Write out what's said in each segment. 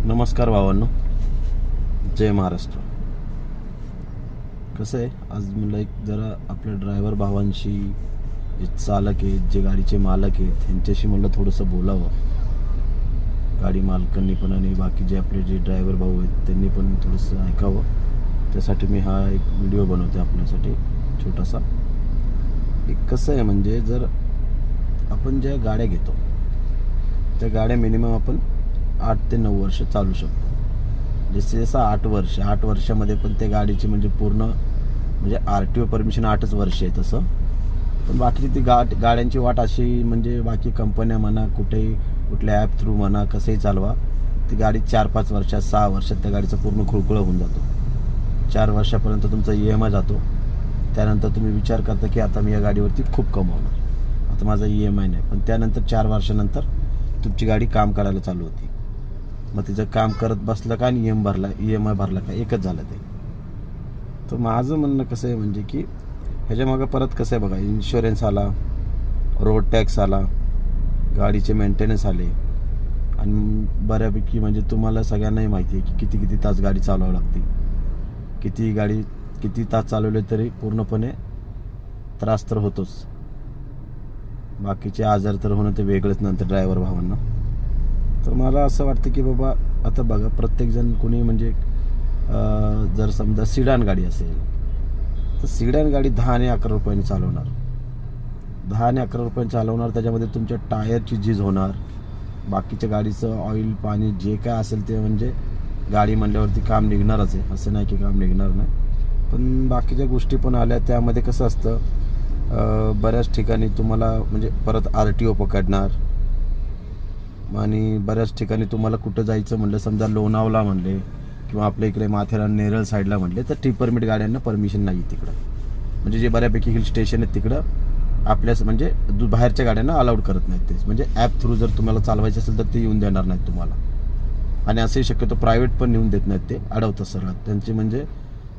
नमस्कार भावांनो, जय महाराष्ट्र. कसं आहे, आज मला एक जरा आपल्या ड्रायव्हर भावांशी, जे चालक आहेत, जे गाडीचे मालक आहेत, त्यांच्याशी मला थोडंसं बोलावं. गाडी मालकांनी पण आणि बाकी जे आपले जे ड्रायव्हर भाऊ आहेत त्यांनी पण थोडंसं ऐकावं. त्यासाठी मी हा एक व्हिडिओ बनवते आपल्यासाठी छोटासा. एक कसं आहे म्हणजे, जर आपण ज्या गाड्या घेतो त्या गाड्या मिनिमम आपण 8 ते 9 वर्ष चालू शकतो. जसं 8 वर्षामध्ये पण त्या गाडीची म्हणजे पूर्ण म्हणजे RTO परमिशन 8च वर्ष आहे तसं. पण बाकीची ती गाड्यांची वाट अशी म्हणजे बाकी कंपन्या म्हणा, कुठेही कुठल्या ॲप थ्रू म्हणा, कसंही चालवा, ती गाडी 4-5 वर्षात 6 वर्षात त्या गाडीचं पूर्ण खुळखुळं होऊन जातो. 4 वर्षापर्यंत तुमचा EMI जातो. त्यानंतर तुम्ही विचार करता की आता मी या गाडीवरती खूप कमवणार, आता माझा EMI नाही. पण त्यानंतर 4 वर्षानंतर तुमची गाडी काम करायला चालू होती. मग तिचं काम करत बसलं का आणि EMI भरला का, एकच झालं ते. तर माझं म्हणणं कसं आहे म्हणजे की ह्याच्यामागं परत कसं आहे बघा, इन्शुरन्स आला, रोड टॅक्स आला, गाडीचे मेंटेनन्स आले, आणि बऱ्यापैकी म्हणजे तुम्हाला सगळ्यांनाही माहिती आहे की किती तास गाडी चालवावी लागते. किती तास चालवले तरी पूर्णपणे त्रास तर होतोच. बाकीचे आजार तर होणं ते वेगळंच नंतर ड्रायव्हर भावांना. तर मला असं वाटतं की बाबा, आता बघा, प्रत्येकजण कोणी म्हणजे जर समजा सिडान गाडी असेल तर सिडान गाडी 10 आणि 11 रुपयांनी चालवणार. 10 आणि 11 रुपयांनी चालवणार. त्याच्यामध्ये तुमच्या टायरची झीज होणार, बाकीच्या गाडीचं ऑइल पाणी जे काय असेल ते, म्हणजे गाडी म्हणल्यावरती काम निघणारच आहे, असं नाही की काम निघणार नाही. पण बाकीच्या गोष्टी पण आल्या. त्यामध्ये कसं असतं, बऱ्याच ठिकाणी तुम्हाला म्हणजे परत RTO पकडणार, आणि बऱ्याच ठिकाणी तुम्हाला कुठं जायचं म्हणलं, समजा लोणावळा म्हणले किंवा आपल्या इकडे माथेरान नेरळ साईडला म्हणले, तर टी परमिट गाड्यांना परमिशन नाही तिकडं. म्हणजे जे बऱ्यापैकी हिल स्टेशन आहेत तिकडं आपल्याच म्हणजे बाहेरच्या गाड्यांना अलाउड करत नाहीत ते. म्हणजे ॲप थ्रू जर तुम्हाला चालवायचं असेल तर ते येऊन देणार नाहीत तुम्हाला. आणि असंही शक्यतो प्रायव्हेट पण येऊन देत नाहीत, ते अडवतात सरळ. त्यांची म्हणजे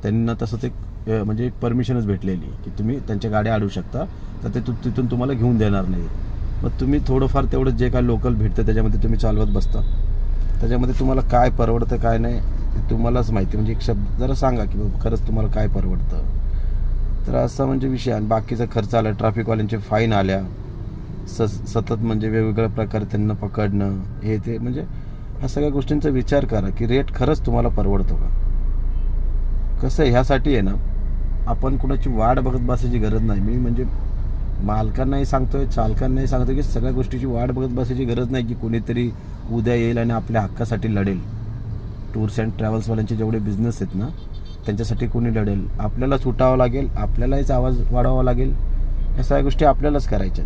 त्यांना तसं ते म्हणजे एक परमिशनच भेटलेली की तुम्ही त्यांच्या गाड्या अडवू शकता, तर ते तिथून तुम्हाला घेऊन देणार नाही. मग तुम्ही थोडंफार तेवढं जे काय लोकल भेटतं त्याच्यामध्ये तुम्ही चालवत बसता. त्याच्यामध्ये तुम्हाला काय परवडतं काय नाही तुम्हालाच माहिती. म्हणजे एक शब्द जरा सांगा की बाबा खरंच तुम्हाला काय परवडतं. तर असा म्हणजे विषय. आणि बाकीचा खर्च आला, ट्रॅफिकवाल्यांचे फाईन आल्या, सतत म्हणजे वेगवेगळ्या प्रकारे त्यांना पकडणं, हे ते. म्हणजे ह्या सगळ्या गोष्टींचा विचार करा की रेट खरंच तुम्हाला परवडतो का. कसं आहे, ह्यासाठी आहे ना, आपण कुणाची वाट बघत बसायची गरज नाही. मी म्हणजे मालकांनाही सांगतोय, चालकांनाही सांगतोय की सगळ्या गोष्टीची वाट बघत बसायची गरज नाही की कोणीतरी उद्या येईल आणि आपल्या हक्कासाठी लढेल. टूर्स अँड ट्रॅव्हल्सवाल्यांचे जेवढे बिझनेस आहेत ना, त्यांच्यासाठी कोणी लढेल. आपल्याला सुटावं लागेल, आपल्यालाच आवाज वाढवावा लागेल. ह्या सगळ्या गोष्टी आपल्यालाच करायच्या.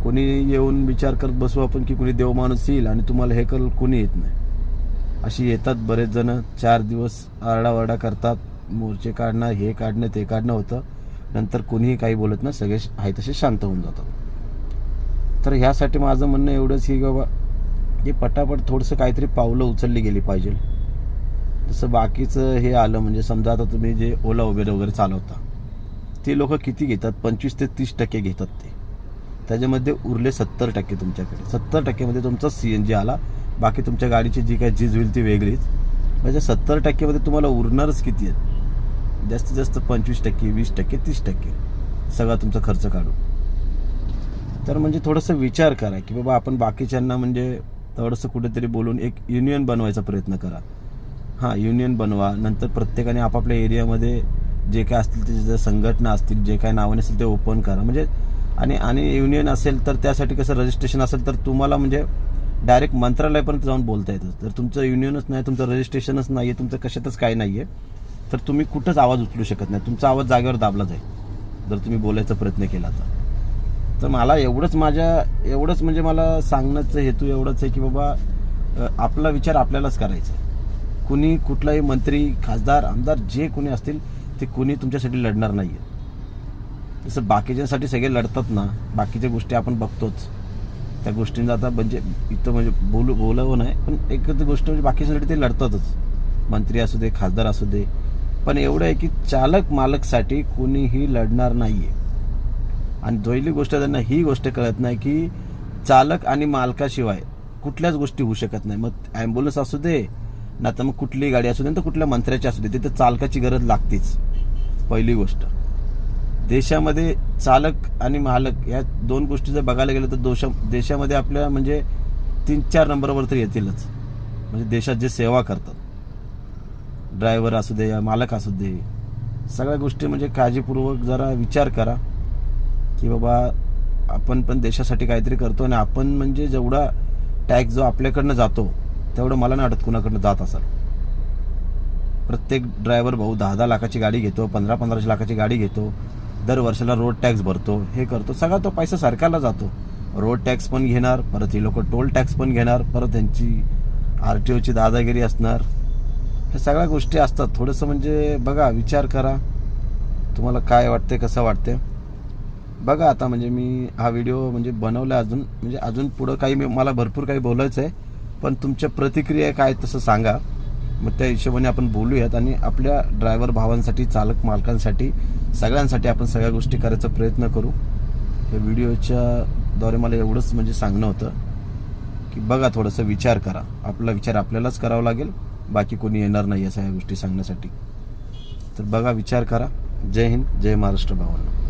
कोणी येऊन विचार करत बसू आपण की कोणी देव माणूस येईल आणि तुम्हाला हे करेल, कोणी येत नाही. अशी येतात बरेच जण, 4 दिवस आरडाओरडा करतात, मोर्चे काढणं, हे काढणं, ते काढणं होतं. नंतर कोणीही काही बोलत नाही, सगळे आहे तसे शांत होऊन जातात. तर ह्यासाठी माझं म्हणणं एवढंच की बाबा, हे पटापट थोडंसं काहीतरी पावलं उचलली गेली पाहिजे. जसं बाकीचं हे आलं म्हणजे, समजा आता तुम्ही जे ओला उबेर वगैरे चालवता, ते लोक किती घेतात, 25 ते 30% घेतात ते. त्याच्यामध्ये उरले 70% तुमच्याकडे. 70%मध्ये तुमचा CNG आला, बाकी तुमच्या गाडीची जी काही झीज होईल ती वेगळीच. म्हणजे 70%मध्ये तुम्हाला उरणारच किती आहेत, जास्तीत जास्त 25%, 20%, 30% सगळा तुमचा खर्च काढून. तर म्हणजे थोडंसं विचार करा की बाबा, आपण बाकीच्यांना म्हणजे थोडंसं कुठेतरी बोलून एक युनियन बनवायचा प्रयत्न करा. हां, युनियन बनवा. नंतर प्रत्येकाने आपापल्या एरियामध्ये जे काय असतील ते, जर संघटना असतील, जे काय नावाने असेल ते ओपन करा. म्हणजे आणि युनियन असेल तर त्यासाठी कसं रजिस्ट्रेशन असेल तर तुम्हाला म्हणजे डायरेक्ट मंत्रालयापर्यंत जाऊन बोलता येतं. जर तुमचं युनियनच नाही, तुमचं रजिस्ट्रेशनच नाही आहे, तुमचं कशातच काय नाही आहे, तर तुम्ही कुठंच आवाज उचलू शकत नाही. तुमचा आवाज जागेवर दाबला जाईल जर तुम्ही बोलायचा प्रयत्न केला तर. मला एवढंच म्हणजे मला सांगण्याचा हेतू एवढंच आहे की बाबा, आपला विचार आपल्यालाच करायचा. कुणी कुठलाही मंत्री, खासदार, आमदार जे कोणी असतील ते कुणी तुमच्यासाठी लढणार नाही आहे. जसं बाकीच्यांसाठी सगळे लढतात ना, बाकीच्या गोष्टी आपण बघतोच. त्या गोष्टींचा आता म्हणजे इथं म्हणजे बोलावं नाही, पण एकच गोष्ट म्हणजे बाकीच्यासाठी ते लढतातच. मंत्री असू दे, खासदार असू दे. पण एवढं आहे की चालक मालकसाठी कोणीही लढणार नाही आहे. आणि पहिली गोष्ट त्यांना ही गोष्ट कळत नाही की चालक आणि मालकाशिवाय कुठल्याच गोष्टी होऊ शकत नाही. मग ॲम्ब्युलन्स असू दे ना तर मग कुठलीही गाडी असू दे तर कुठल्या मंत्र्याची असू दे, तिथे चालकाची गरज लागतेच. पहिली गोष्ट, देशामध्ये चालक आणि मालक या दोन गोष्टी जर बघायला गेलं तर देशामध्ये आपल्या म्हणजे 3-4 नंबरवर तर येतीलच. म्हणजे देशात जे सेवा करतात, ड्रायव्हर असू दे या मालक असू दे, सगळ्या गोष्टी म्हणजे काळजीपूर्वक जरा विचार करा की बाबा आपण पण देशासाठी काहीतरी करतो आणि आपण म्हणजे जेवढा टॅक्स जो आपल्याकडनं जातो तेवढं मला नाही वाटत कुणाकडनं जात असेल. प्रत्येक ड्रायव्हर भाऊ 10-10 लाखाची गाडी घेतो, 15-15 लाखाची गाडी घेतो, दर वर्षाला रोड टॅक्स भरतो, हे करतो, सगळा तो पैसा सरकारला जातो. रोड टॅक्स पण घेणार, परत ही लोक टोल टॅक्स पण घेणार, परत त्यांची RTOची दादागिरी असणार, हे सगळ्या गोष्टी असतात. थोडंसं म्हणजे बघा, विचार करा, तुम्हाला काय वाटते, कसं वाटते बघा. आता म्हणजे मी हा व्हिडिओ म्हणजे बनवला, अजून पुढं काही मला भरपूर काही बोलायचं आहे, पण तुमच्या प्रतिक्रिया काय तसं सांगा. मग त्या हिशोबाने आपण बोलूयात आणि आपल्या ड्रायव्हर भावांसाठी, चालक मालकांसाठी, सगळ्यांसाठी आपण सगळ्या गोष्टी करायचा प्रयत्न करू. या व्हिडिओच्या द्वारे मला एवढंच म्हणजे सांगणं होतं की बघा, थोडंसं विचार करा. आपला विचार आपल्यालाच करावा लागेल, बाकी कोणी येणार नाही या सगळ्या गोष्टी सांगण्यासाठी. तर बघा, विचार करा. जय हिंद, जय महाराष्ट्र भावांनो.